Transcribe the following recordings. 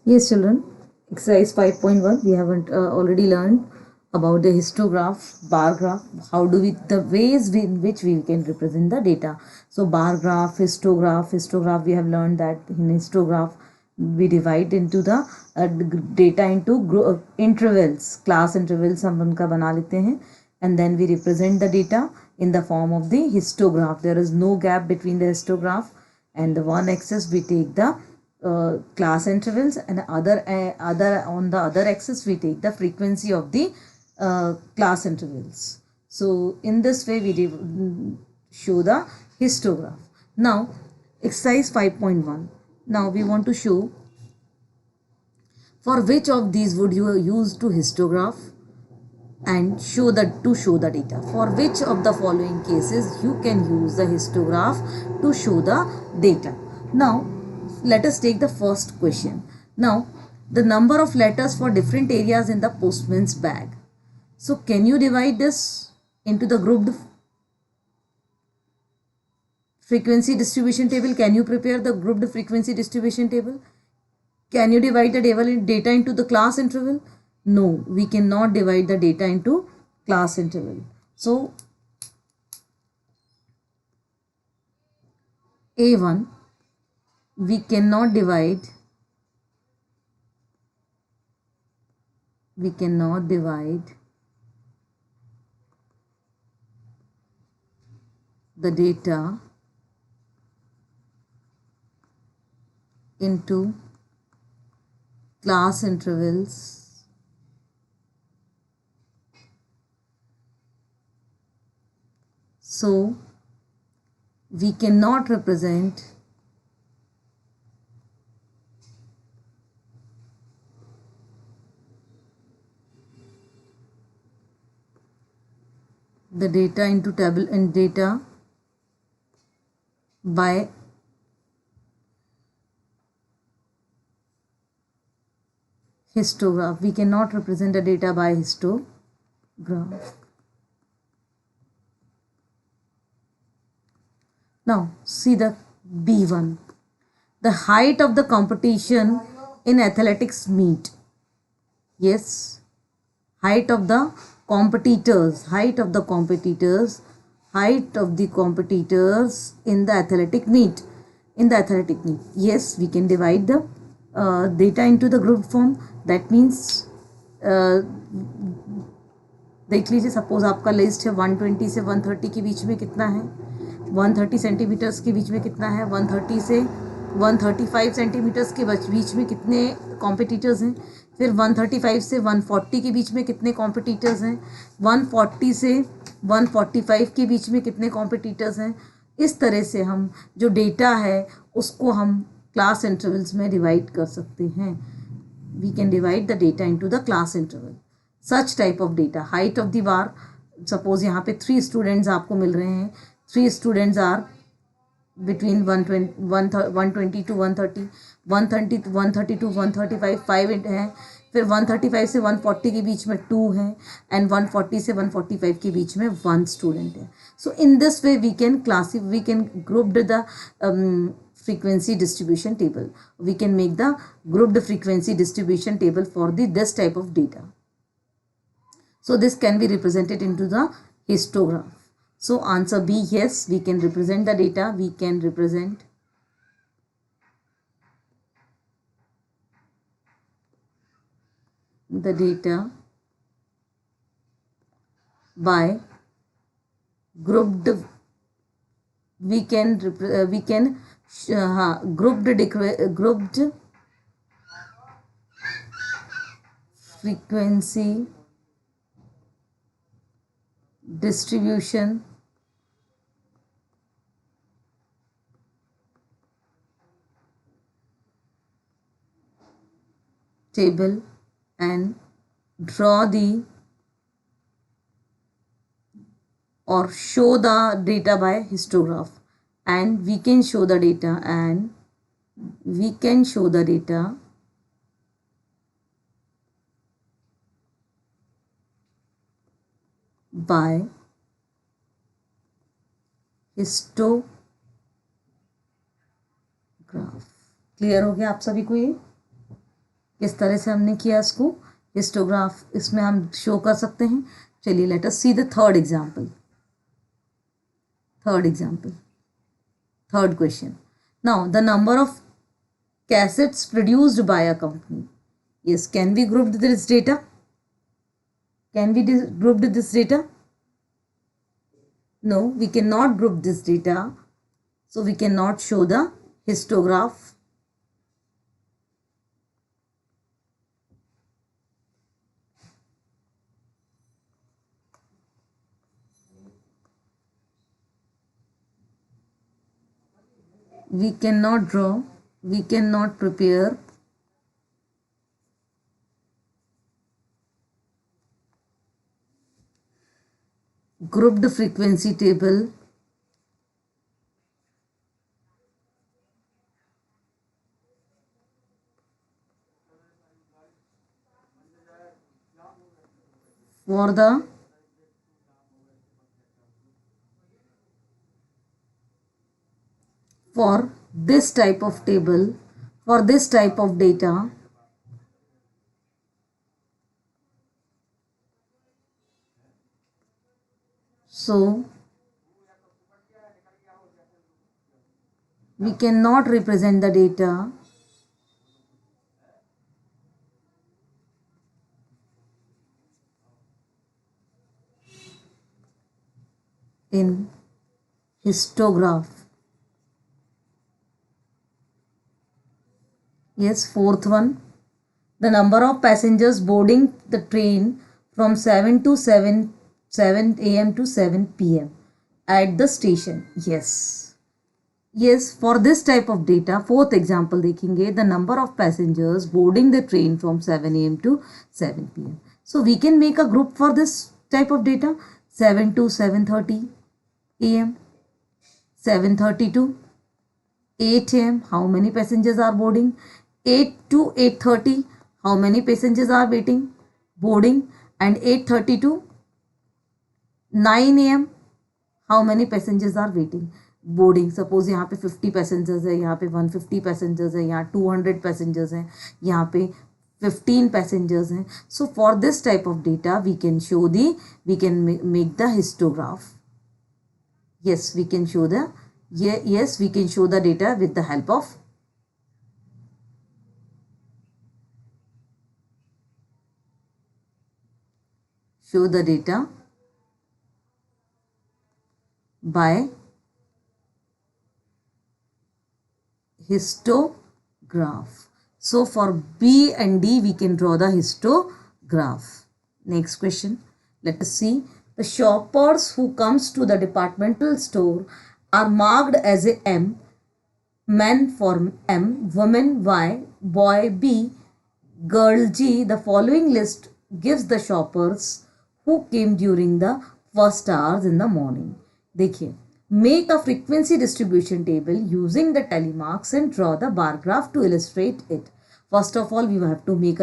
Yes, children. Exercise 5.1. We haven't already learned about the histograph, bar graph. How do we the ways in which we can represent the data? So bar graph, histograph. We have learned that in histograph we divide into the data into intervals, class intervals हम उनका बना लेते हैं, and then we represent the data in the form of the histograph. There is no gap between the histograph and the one axis. We take the class intervals, and other on the other axis we take the frequency of the class intervals. So in this way we show the histograph. Now exercise 5.1. Now we want to show for which of these would you use to histograph and show the data. For which of the following cases you can use the histograph to show the data. Now let us take the first question. Now the number of letters for different areas in the postman's bag. So can you divide this into the grouped frequency distribution table? Can you prepare the grouped frequency distribution table? Can you divide the data into the class interval? No, we cannot divide the data into class interval. So A1 we cannot divide the data into class intervals so we cannot represent the data into table and data by histograph. We cannot represent the data by histograph. Now see the B1. The height of the competition in athletics meet. Yes, height of the competitors in the athletic meet. Yes, we can divide the data into the group form. That means देख लीजिए, suppose आपका list है 120 से 130 के बीच में कितना है, 130 centimetres के बीच में कितना है, 130 से 135 सेंटीमीटर्स के बीच में कितने कॉम्पिटिटर्स हैं, फिर 135 से 140 के बीच में कितने कॉम्पिटिटर्स हैं, 140 से 145 के बीच में कितने कॉम्पिटिटर्स हैं. इस तरह से हम जो डेटा है उसको हम क्लास इंटरवल्स में डिवाइड कर सकते हैं. We can divide the data into the class interval. Such type of data, height of the bar, suppose यहाँ पे 3 स्टूडेंट्स आपको मिल रहे हैं, 3 students are between 120 to 130, 130 to 135 5 हैं, फिर 135 से 140 के बीच में 2 हैं, एंड 140 से 145 के बीच में 1 स्टूडेंट है. So in this way we can group the frequency distribution table. We can make the grouped frequency distribution table for this type of data. So this can be represented into the histograph. So answer B, yes, we can represent the data. We can represent the data by grouped. We can grouped frequency distribution table and draw the or show the data by histograph. And we can show the data by histograph. Clear हो गया आप सभी को? ये किस तरह से हमने किया इसको, हिस्टोग्राफ इसमें हम शो कर सकते हैं। चलिए let us see the third example. Third question. Now the number of cassettes produced by a company. Yes, can we group this data? Can we group this data? No, we cannot group this data. So we cannot show the histograph. We cannot draw. We cannot prepare grouped frequency table for this type of table, for this type of data. So we cannot represent the data in histograph. Yes, fourth one. The number of passengers boarding the train from 7 a.m. to 7 p.m. at the station. Yes, for this type of data, fourth example देखेंगे, the number of passengers boarding the train from 7 a.m. to 7 p.m. So we can make a group for this type of data. 7 to 7:30 a.m. 7:30 to 8 a.m. How many passengers are boarding? 8 to 8:30. How many passengers are boarding? And 8:30 to 9 a.m. How many passengers are boarding. Suppose यहाँ पे 50 passengers है, यहाँ पे 150 passengers है, यहाँ 200 passengers हैं, यहाँ पे 15 पैसेंजर्स हैं। So for this type of data we can make the histograph. yes we can show the data with the help of by histograph. So for B and D we can draw the histograph. Next question, let us see. The shoppers who comes to the departmental store are marked as a M. Men for M, women Y, boy B, girl G. The following list gives the shoppers who came during the first hours in the morning. देखिए, make a frequency distribution table using the tally marks and draw the bar graph to illustrate it. First of all, we have to make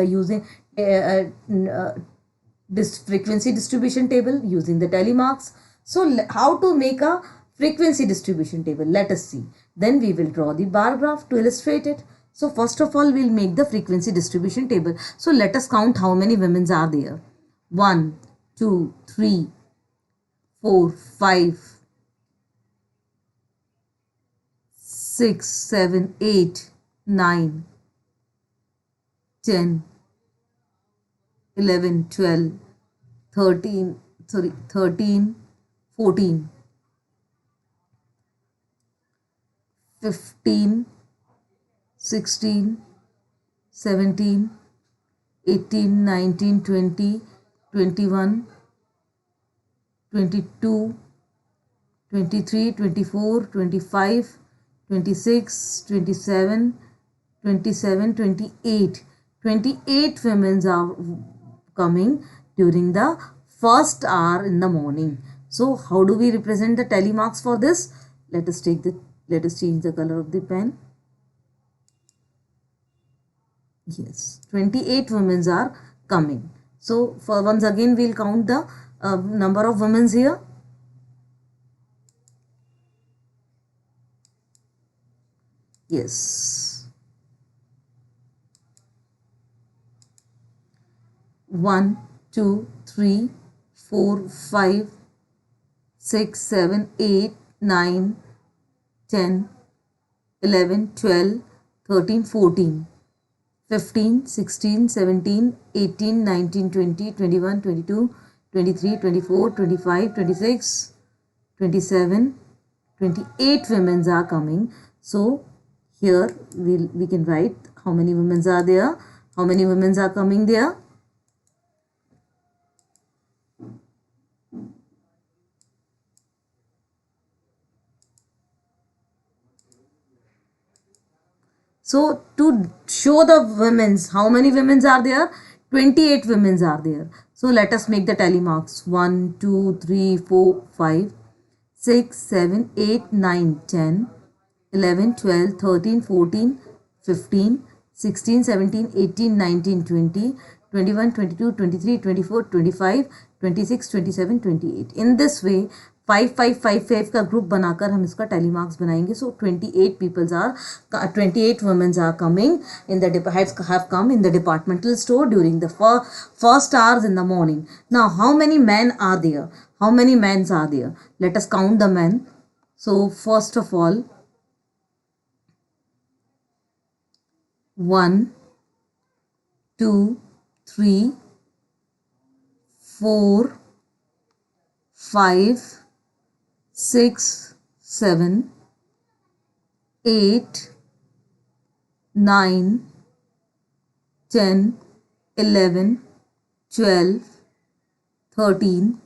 this frequency distribution table using the tally marks. So how to make a frequency distribution table? Let us see. Then we will draw the bar graph to illustrate it. So first of all, we'll make the frequency distribution table. So let us count how many women are there. 1, 2, 3, 4, 5, 6, 7, 8, 9, 10, 11, 12, 13, 14, 15, 16, 17, 18, 19, 20, 21, 22, 23, 24, 25, 26, 27, 28. 28 women are coming during the first hour in the morning. So how do we represent the tally marks for this? Let us change the color of the pen. Yes, 28 women are coming. So for once again we'll count the number of women here? Yes. 1, 2, 3, 4, 5, 6, 7, 8, 9, 10, 11, 12, 13, 14, 15, 16, 17, 18, 19, 20, 21, 22, 23, 24, 25, 26, 27, 28 women are coming. So here we can write how many women are there, how many women are coming there. So to show the women's, how many women's are there? 28 women's are there. So let us make the tally marks. 1, 2, 3, 4, 5, 6, 7, 8, 9, 10, 11, 12, 13, 14, 15, 16, 17, 18, 19, 20, 21, 22, 23, 24, 25, 26, 27, 28. In this way 5 का group बनाकर हम इसका tally marks बनाएंगे. So 28 women are coming in the have come in the departmental store during the first hours in the morning. Now how many men are there? How many men are there? Let us count the men. So first of all, 1, 2, 3, 4, 5, 6, 7, 8, 9, 10, 11, 12, 13,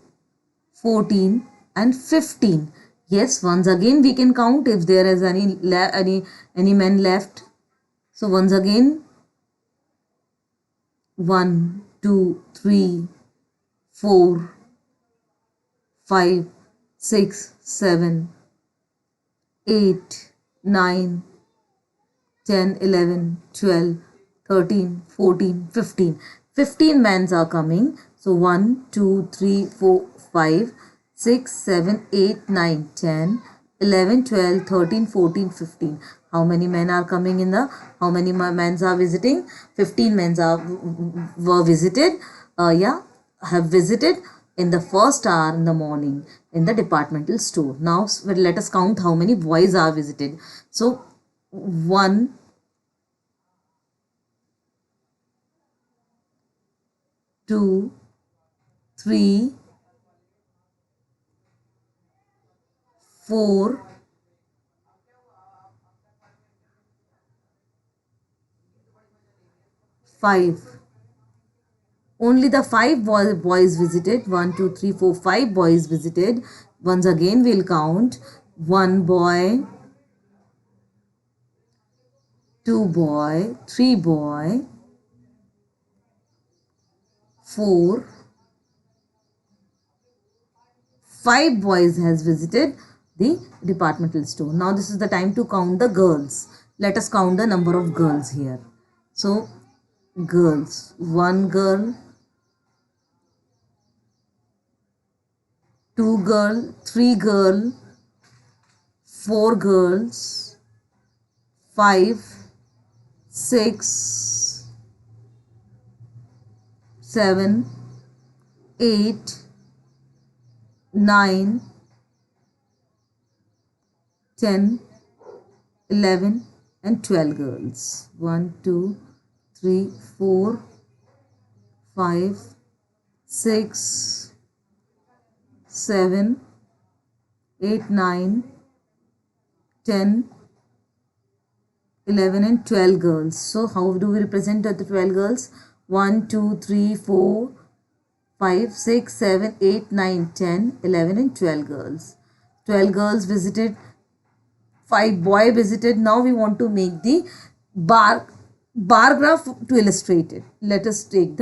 14 and 15. Yes, once again we can count if there is any men left. So once again 1, 2, 3, 4, 5, 6, 7, 8, 9, 10, 11, 12, 13, 14, 15. 15 men are coming. So 1, 2, 3, 4, 5, 6, 7, 8, 9, 10, 11, 12, 13, 14, 15. How many men are coming in the, how many men are visiting? 15 men were visited, have visited in the first hour in the morning in the departmental store. Now let us count how many boys are visited. So 1, 2, 3, 4, 5. Only the 5 boys visited. 1, 2, 3, 4, 5 boys visited. Once again we'll count. 1 boy, 2 boy, 3 boy, 4, 5 boys has visited the departmental store. Now this is the time to count the girls. Let us count the number of girls here. So girls, 1 girl, 2 girl, 3 girl, 4 girls, 5, 6, 7, 8, 9, 10, 11 and 12 girls. 1, 2, 3, 4, 5, 6, 7, 8, 9, 10, 11 and 12 girls. So how do we represent the 12 girls? 1, 2, 3, 4, 5, 6, 7, 8, 9, 10, 11 and 12 girls. 12 girls visited, 5 boy visited. Now we want to make the bar graph to illustrate it. Let us make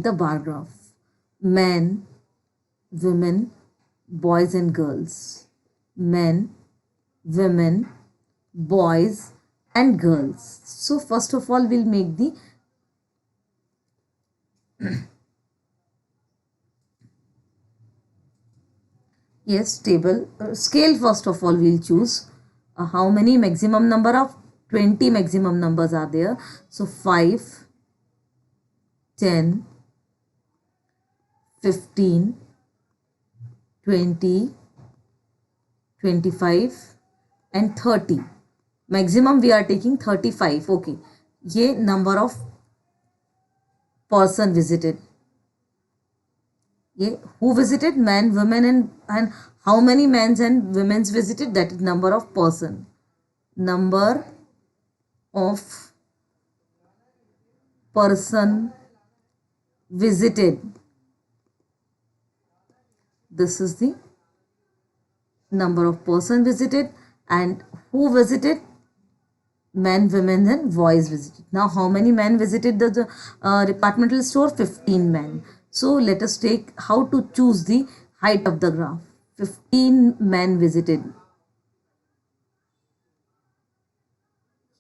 the bar graph. Men, women, boys and girls. Men, women, boys and girls. So first of all we'll make the Yes, table scale. First of all, we'll choose how many maximum number of 20 maximum numbers are there. So 5, 10, 15, 20, 25 and 30. Maximum we are taking 35. Okay, ये number of person visited. ये who visited? Men, women and how many men's and women's visited? That is number of person. Number of person visited. This is the number of person visited. And who visited? Men, women and boys visited. Now how many men visited the departmental store? 15 men. So let us take how to choose the height of the graph. 15 men visited.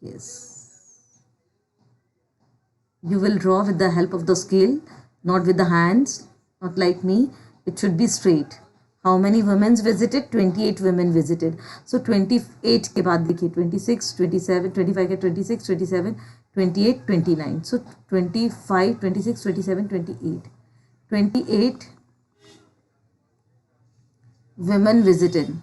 Yes. You will draw with the help of the scale, not with the hands, not like me. It should be straight. How many women visited? 28 women visited. So 28 के बाद देखिए 26, 27, 25 के 26, 27, 28, 29. So 25, 26, 27, 28. 28 women visited.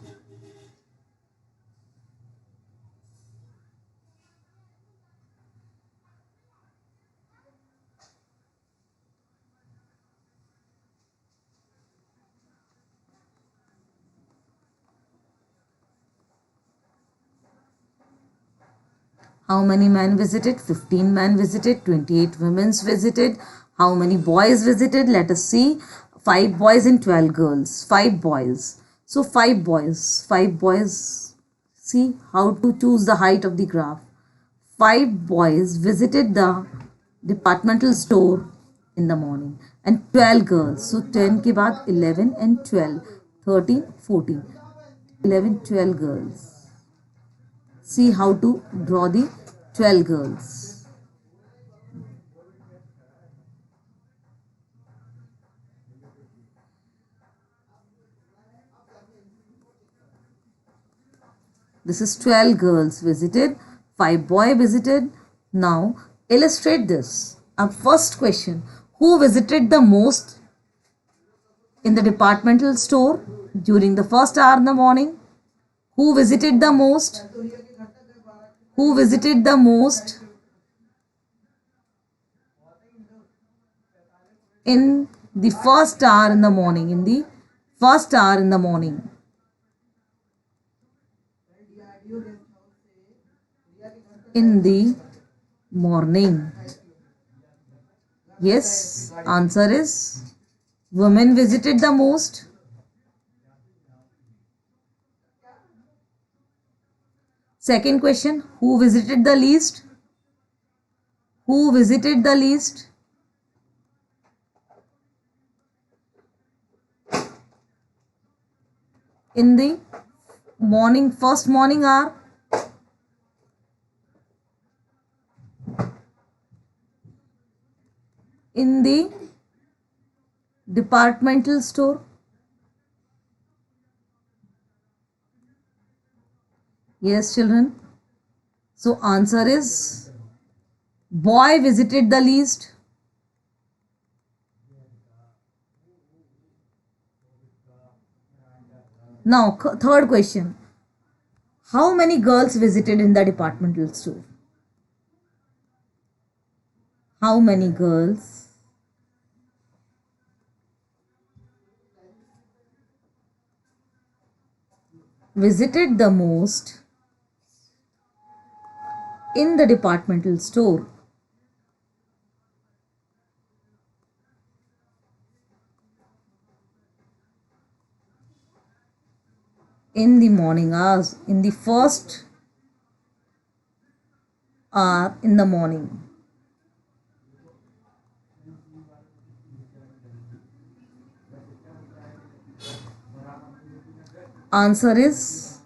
How many men visited? 15 men visited. 28 women visited. How many boys visited? Let us see. 5 boys and 12 girls. 5 boys. So 5 boys. 5 boys. See how to choose the height of the graph. 5 boys visited the departmental store in the morning and 12 girls. So 10 के बाद 11 and 12. 13, 14. 11, 12 girls. See how to draw the 12 girls. This is 12 girls visited, 5 boys visited. Now illustrate this. Our first question, who visited the most in the departmental store during the first hour in the morning? Who visited the most? Who visited the most in the first hour in the morning? In the first hour in the morning. In the morning. Yes, answer is women visited the most. Second question, who visited the least? Who visited the least? In the morning, first morning hour. In the departmental store. Yes, children. So answer is boy visited the least. Now, third question. How many girls visited in the departmental store? How many girls visited the most in the departmental store? In the morning hours, in the first hour in the morning. Answer is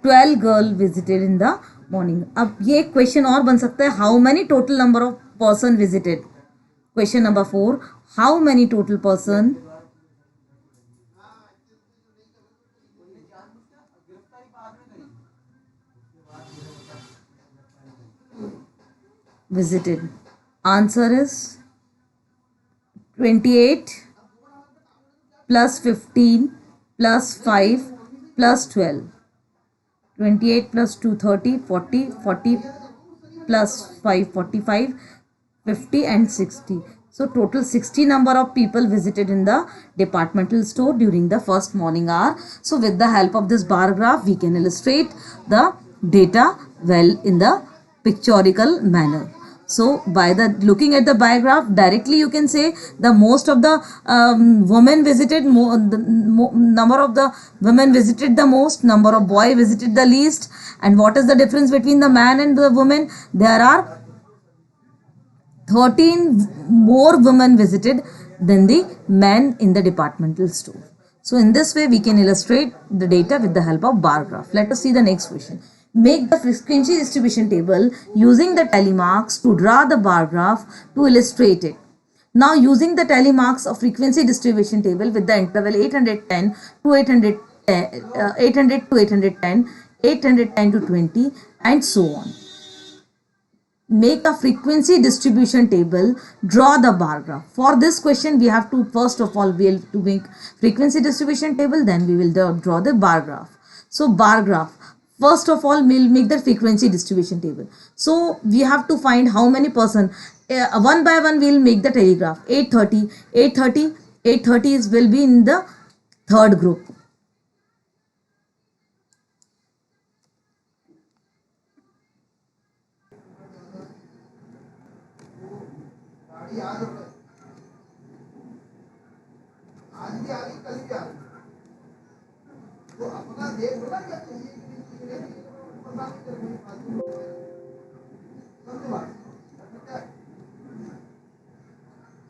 12 girl visited in the morning. अब ये question और बन सकता है, how many total number of person visited. Question number 4, how many total person visited? Answer is 28 plus 15 plus 5 plus 12. 28 plus 2 30, 40, 40 plus 5 45, 50 and 60. So total 60 number of people visited in the departmental store during the first morning hour. So with the help of this bar graph, we can illustrate the data well in the pictorial manner. So by the looking at the bar graph, directly you can say the most of the women visited, number of the women visited the most, number of boy visited the least. And what is the difference between the man and the woman? There are 13 more women visited than the men in the departmental store. So in this way we can illustrate the data with the help of bar graph. Let us see the next question. Make the frequency distribution table using the tally marks to draw the bar graph to illustrate it. Now using the tally marks of frequency distribution table with the interval 810 to 800 to 810, 810 to 20 and so on. Make a frequency distribution table, draw the bar graph. For this question we have to first of all we have to make frequency distribution table, then we will draw the bar graph. So bar graph, first of all we'll make the frequency distribution table. So we have to find how many person, one by one we'll make the telegraph. 830, 830, 830 will be in the third group.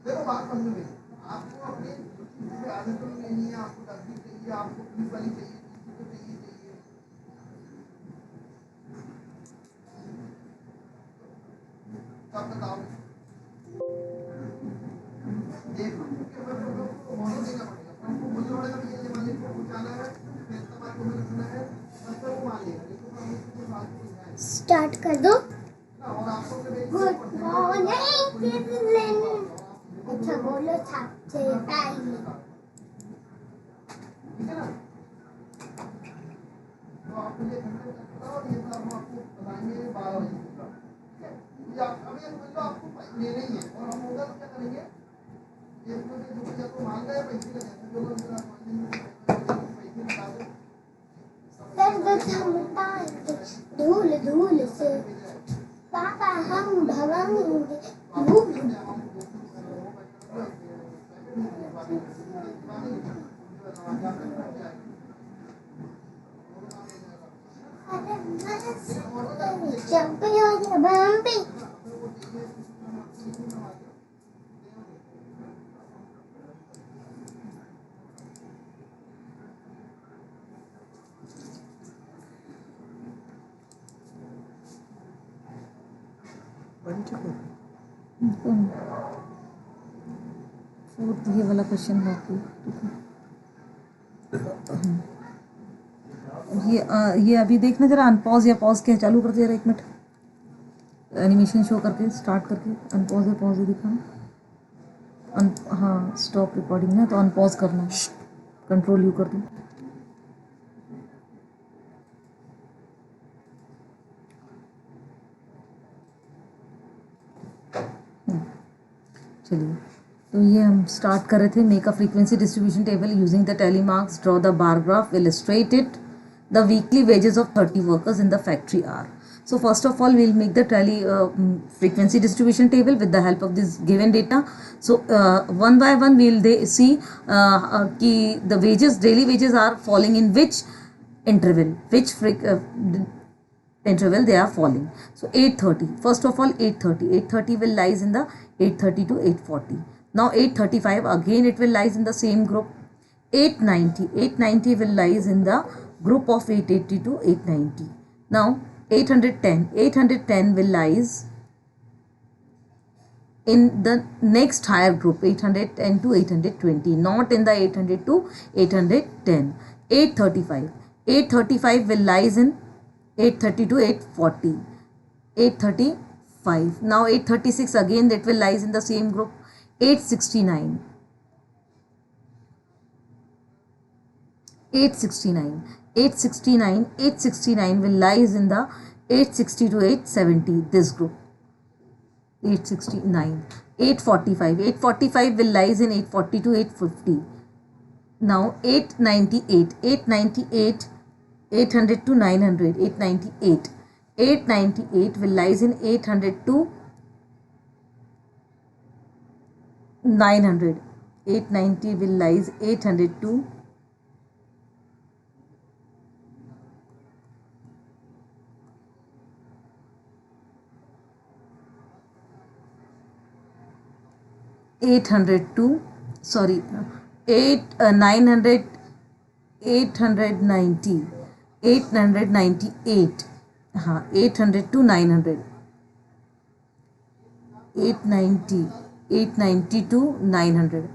देखो बात समझ में, आपको अपनी आदत तो नहीं है, आपको तकलीफ चाहिए, आपको पुलिस वाली चाहिए, तो चाहिए तब बताओ। देख लो कि बोलो देना पड़ेगा, हमको बोलना पड़ेगा कि ये मालिक को पहुंचाना है, फिर इतना बात को मैंने सुना है, तब तक वो मान लेगा, लेकिन हम इसको बात नहीं है। स्टार्ट कर दो। और आपको गुड मॉर्निंग। अच्छा बोलो सबसे पहले, ठीक है ना? तो आप मुझे घंटे तक बताओ, ये सब हम आपको बताएंगे 12 बजे तक, ठीक है? ये आप अभी समझ लो आपको लेना ही है, और हम होगा तो क्या करेंगे? ये इसमें से जो या तो मांग गए पैसे का, जैसे जो लोग मेरा पैसे बता दो, सब बताएंगे धूल धूल से पापा हम भगाएंगे धूल। फोर्थ ये वाला क्वेश्चन बाकी, ये अभी देखना जरा, अनपॉज या पॉज क्या चालू कर दिया, 1 मिनट एनिमेशन शो करके स्टार्ट करके अनपॉज या पॉज ही दिखाना। हाँ स्टॉप रिकॉर्डिंग ना, तो अनपॉज करना है, कंट्रोल यू कर दूँ। चलिए, तो ये हम स्टार्ट कर रहे थे। Make a frequency distribution table using the tally marks, draw the bar graph, illustrate it, the weekly wages of 30 workers in the factory are. So first of all we'll make the tally frequency distribution table with the help of this given data. So one by one we'll see कि the wages, daily wages are falling in which interval, which interval they are falling. So 830, first of all 830, 830 will lies in the 830 to 840. Now 835, again it will lies in the same group. 890, 890 will lies in the group of 880 to 890. Now 810, 810 will lies in the next higher group, 810 to 820, not in the 800 to 810. 835, 835 will lies in 830 to 840. 835. Now 836 again, that will lies in the same group. 869. 869. 869. 869 will lies in the 860 to 870, this group. 869. 845. 845 will lies in 840 to 850. Now 898. 898. 800 to 900. 898. 898 will lies in 800 to 900. 890 will lies 800 to 800 to, sorry, 900, 890, 898, 800 to 900, 890, 890 to 900,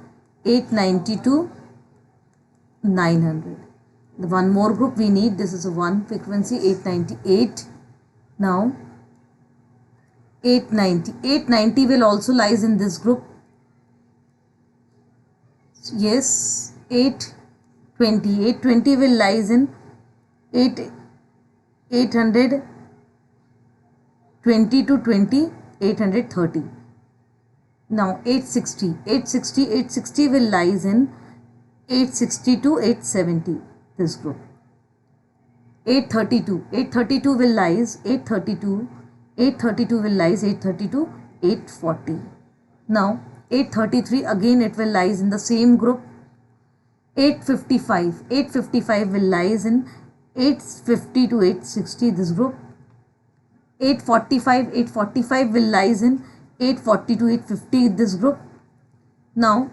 890 to 900. The one more group we need, this is a one frequency, 898. Now 890, 890 will also lies in this group. Yes, 820, 820 will lies in 800 20 to 20, 830. Now 860, 860, 860 will lies in 860 to 870, this group. 832, 832 will lies 832, 832 will lies 830 to 840. Now 833 again, it will lies in the same group. 855, 855 will lies in 850 to 860, this group. 845, 845 will lies in 840 to 850, this group. Now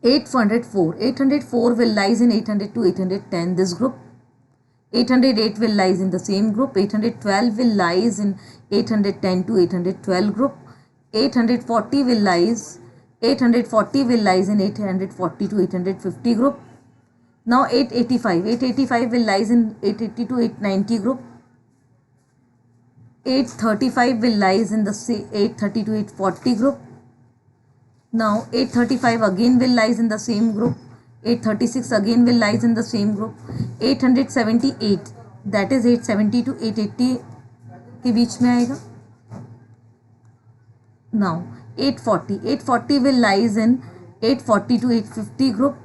804, 804 will lies in 800 to 810, this group. 808 will lies in the same group. 812 will lies in 810 to 812 group. 840 will lies, 840 will lies in 840 to 850 group. Now 885, 885 will lies in 880 to 890 group. 835 will lies in the 830 to 840 group. Now 835 again will lies in the same group. 836 again will lies in the same group. 878, that is 870 to 880 के बीच में आएगा. Now 840, 840 will lies in 840 to 850 group.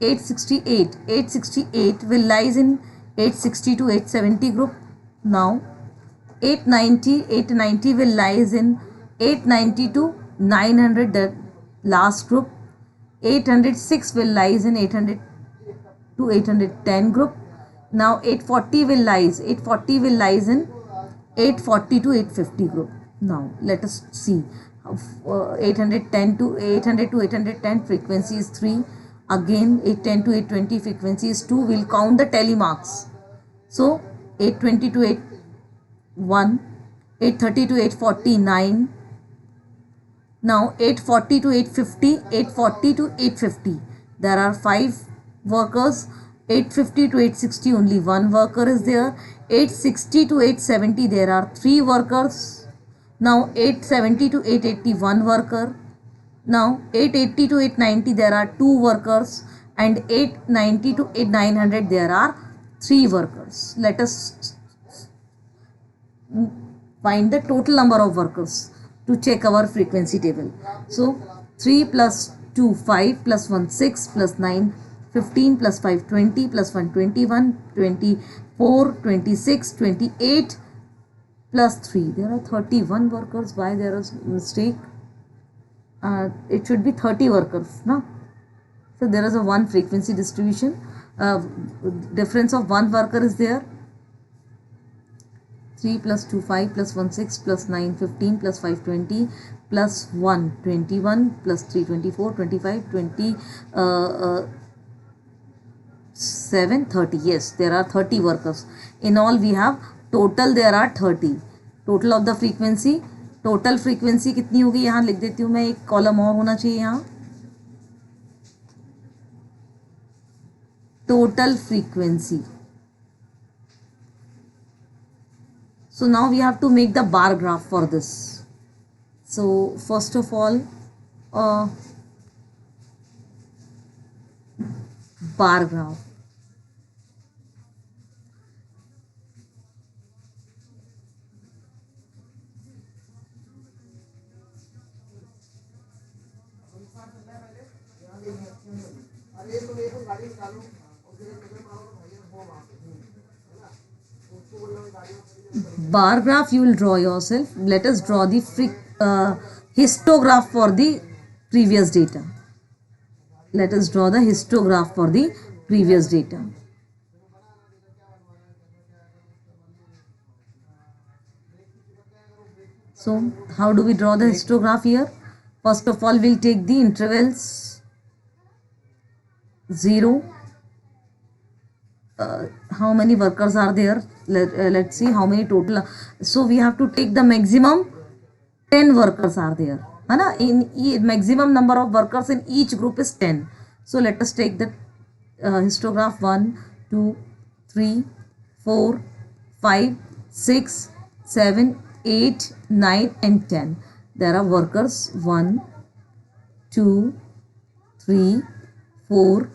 868, 868 will lies in 860 to 870 group. Now 890, 890 will lies in 890 to 900, the last group. 806 will lies in 800 to 810 group. Now 840 will lies, 840 will lies in 840 to 850 group. Now let us see. 810 to 800 to 810 frequency is 3. Again 810 to 820 frequency is 2. We'll count the telemarks. So 820 to 81, 830 to 840, 9. Now 840 to 850, 840 to 850. There are 5 workers. 850 to 860 only 1 worker is there. 860 to 870 there are 3 workers. Now 870 to 880 1 worker. Now 880 to 890 there are 2 workers, and 890 to 900 there are 3 workers. Let us find the total number of workers to check our frequency table. So 3 plus 2 5 plus 1 6 plus 9 15 plus 5 20 plus 1 21 24 26 28 plus 3. There are 31 workers. Why there is mistake? It should be 30 workers, no? So there is a 1 frequency distribution. Difference of 1 worker is there. 3 plus 2 5 plus 1 6 plus 9 15 plus 5 20 plus 1 21 plus 3 24 25 27 30. Yes, there are 30 workers. In all we have total there are 30. Total of the frequency. Total frequency कितनी होगी यहाँ लिख देती हूँ मैं. एक column और होना चाहिए यहाँ. total frequency. So now we have to make the bar graph for this. So first of all, bar graph. Bar graph you will draw yourself. Let us draw the histograph for the previous data. Let us draw the histograph for the previous data. So how do we draw the histograph here? First of all, we'll take the intervals 0. How many workers are there? Let's see how many total. So we have to take the maximum 10 workers are there. In maximum number of workers in each group is 10. So let us take the histograph 1, 2, 3, 4, 5, 6, 7, 8, 9 and 10. There are workers 1, 2, 3, 4,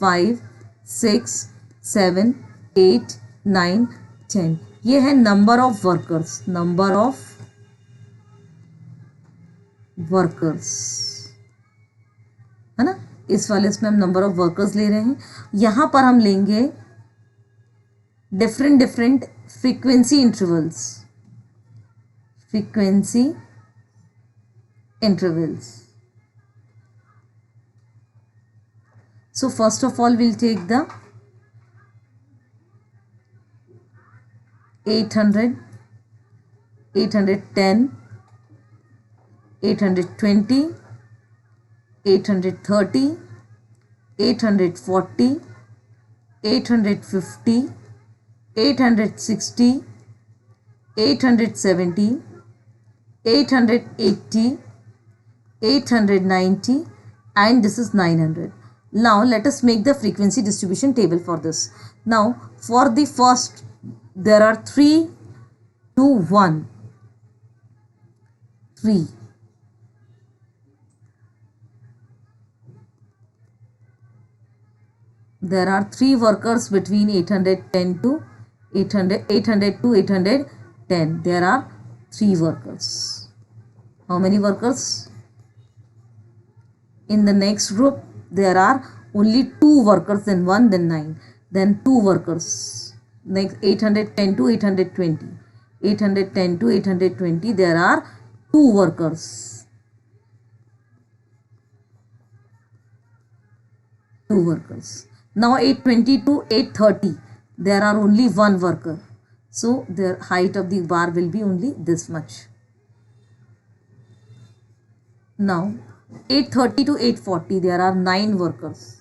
5, 6, 7, 8, 9, 10. ये है number of workers. Number of workers है ना. इस वाले इसमें हम number of workers ले रहे हैं. यहां पर हम लेंगे different frequency intervals. So first of all we'll take the 800, 810, 820, 830, 840, 850, 860, 870, 880, 890 and this is 900. Now let us make the frequency distribution table for this. Now for the first there are 3, 2, 1, 3. There are 3 workers between 810 to 800 to 810. There are 3 workers. How many workers? In the next group there are only 2 workers, then 1, then 9, then 2 workers. Next 810 to 820. 810 to 820 there are 2 workers. 2 workers. Now 820 to 830 there are only 1 worker. So the height of the bar will be only this much. Now 830 to 840 there are 9 workers.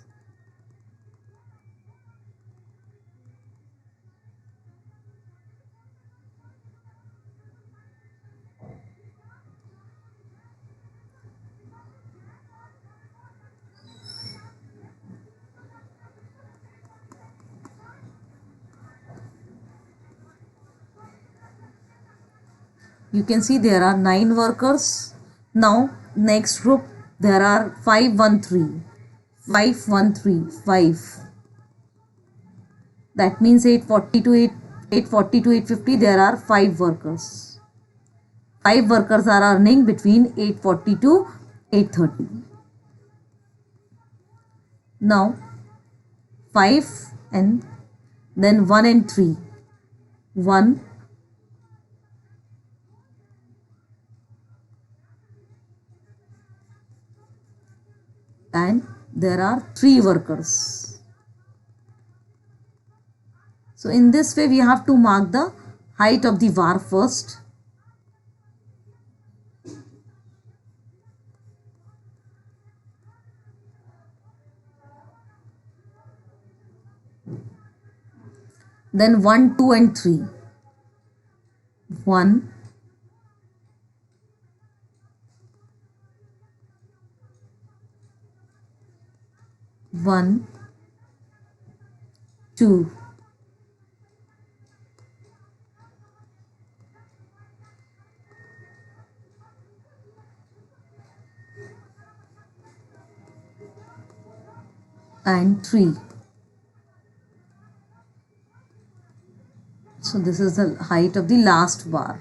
You can see there are 9 workers. Now next group there are 513. 5. That means 840 to 850 there are 5 workers. 5 workers are earning between 840 to 830. Now 5 and then 1 and 3. 1, and there are 3 workers. So in this way we have to mark the height of the var first. Then 1, 2 and 3. 1, 1, 2 and 3. So this is the height of the last bar.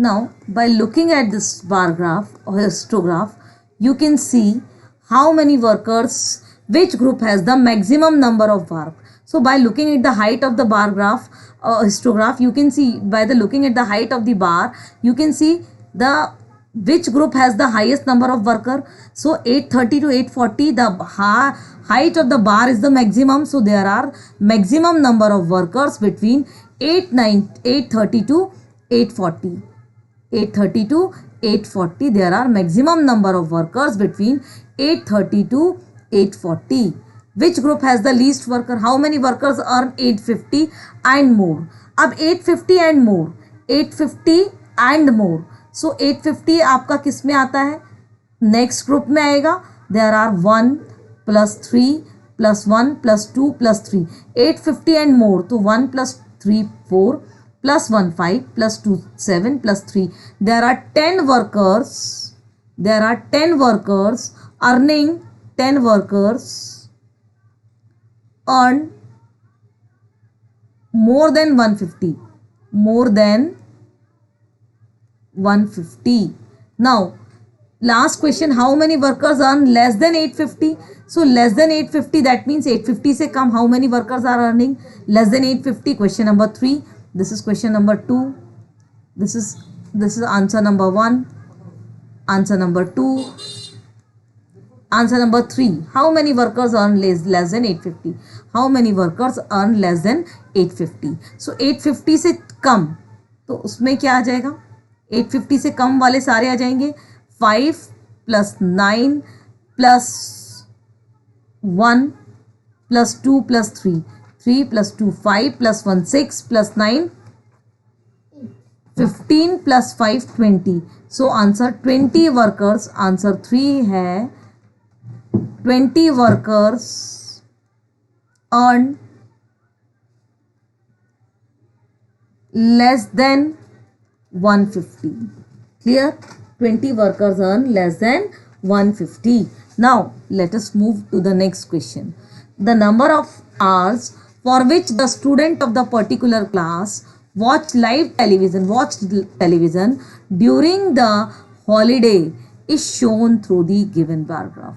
Now, by looking at this bar graph or histograph, you can see how many workers, which group has the maximum number of work. So, by looking at the height of the bar graph histograph, you can see by the looking at the height of the bar, you can see the which group has the highest number of worker. So, 830 to 840, the height of the bar is the maximum. So, there are maximum number of workers between 830 to 840. 830 to 840, there are maximum number of workers between 830 to 840. Which group has the least worker? How many workers earn 850 and more? अब 850 and more, 850 and more. So 850 आपका किस में आता है? Next group में आएगा. There are 1 + 3 + 1 + 2 + 3. 850 and more, तो 1 + 3 4 +1 5 +2 7 +3. There are 10 workers. There are 10 workers earning 10 workers earn more than 150. More than 150. Now, last question, how many workers earn less than 850? So less than 850, that means 850 से कम, how many workers are earning less than 850? Question number 3. This is question number 2. This is answer number 1. Answer number 2. Answer number 3. How many workers earn less than 850? How many workers earn less than 850? So 850 से कम, तो उसमें क्या आ जाएगा? 850 से कम वाले सारे आ जाएंगे. 5 + 9 + 1 + 2 + 3. 3 + 2 5 + 1 6 + 9 15 + 5 20. So answer 20 workers. Answer 3 है 20 workers earn less than 150. Clear? 20 workers earn less than 150. Now let us move to the next question. The number of hours for which the student of the particular class watched television during the holiday is shown through the given bar graph.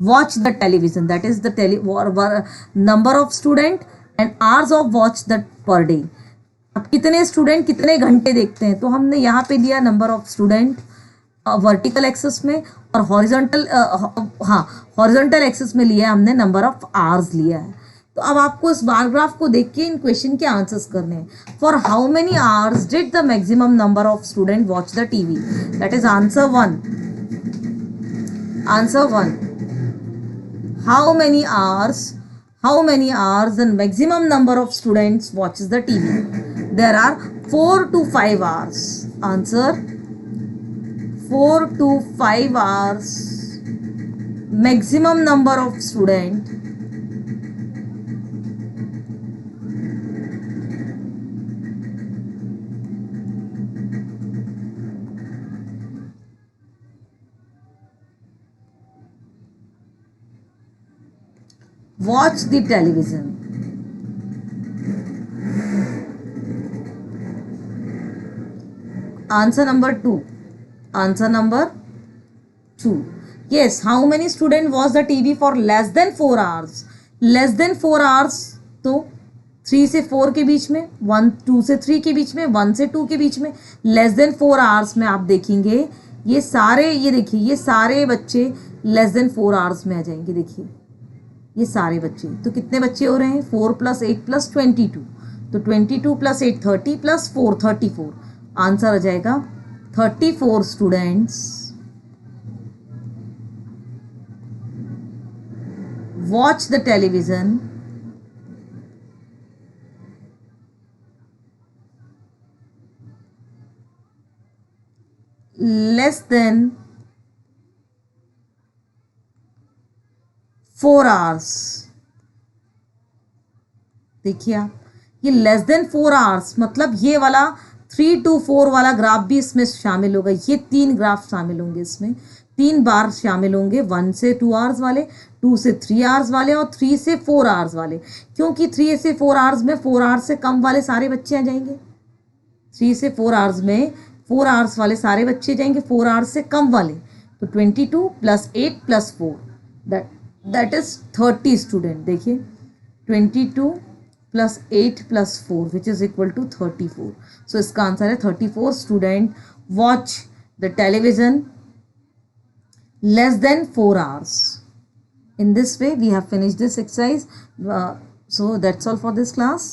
Watch the television, that is the number of student and hours of watch that per day. अब कितने student कितने घंटे देखते हैं, तो हमने यहाँ पे दिया number of student vertical access में, और हॉरिजॉन्टल एक्सेस में लिया हमने नंबर ऑफ आवर्स लिया है. तो अब आपको इस बार ग्राफ को देख के इन क्वेश्चन के आंसर्स करने हैं. For how many hours did the maximum number of student watch the TV? That is answer 1. Answer 1. How many hours the maximum number of students watches the TV? There are 4 to 5 hours. Answer 4 to 5 hours. Maximum number of student watch the television. Answer number 2. Answer number 2. Yes, how many students watch the TV for less than 4 hours? Less than 4 hours, तो 3 से 4 के बीच में, 2 से 3 के बीच में, 1 से 2 के बीच में. लेस देन 4 आवर्स में आप देखेंगे ये सारे, ये देखिए ये सारे बच्चे लेस देन 4 आवर्स में आ जाएंगे. देखिए ये सारे बच्चे, तो कितने बच्चे हो रहे हैं? 4 + 8 + 22. तो 22 + 8 30 + 4 34. आंसर आ जाएगा 34 students watch the television less than 4 hours. देखिए आप, ये लेस देन 4 आवर्स, मतलब ये वाला 3 to 4 वाला ग्राफ भी इसमें शामिल होगा। ये 3 ग्राफ शामिल होंगे इसमें, 3 बार शामिल होंगे, 1 से 2 आवर्स वाले, 2 से 3 आवर्स वाले और 3 से 4 आवर्स वाले। क्योंकि 3 से 4 आवर्स में 4 आवर्स से कम वाले सारे बच्चे आ जाएंगे। 3 से 4 आवर्स में 4 आवर्स वाले सारे बच्चे जाएंगे, 4 आवर्स से कम वाले। तो 22 + 8 + 4 दैट इज 30 स्टूडेंट। देखिए 22 + 8 + 4 विच इज इक्वल टू 34। सो इसका आंसर है 34 student watch the television less than 4 hours. In this way we have finished this exercise. So that's all for this class.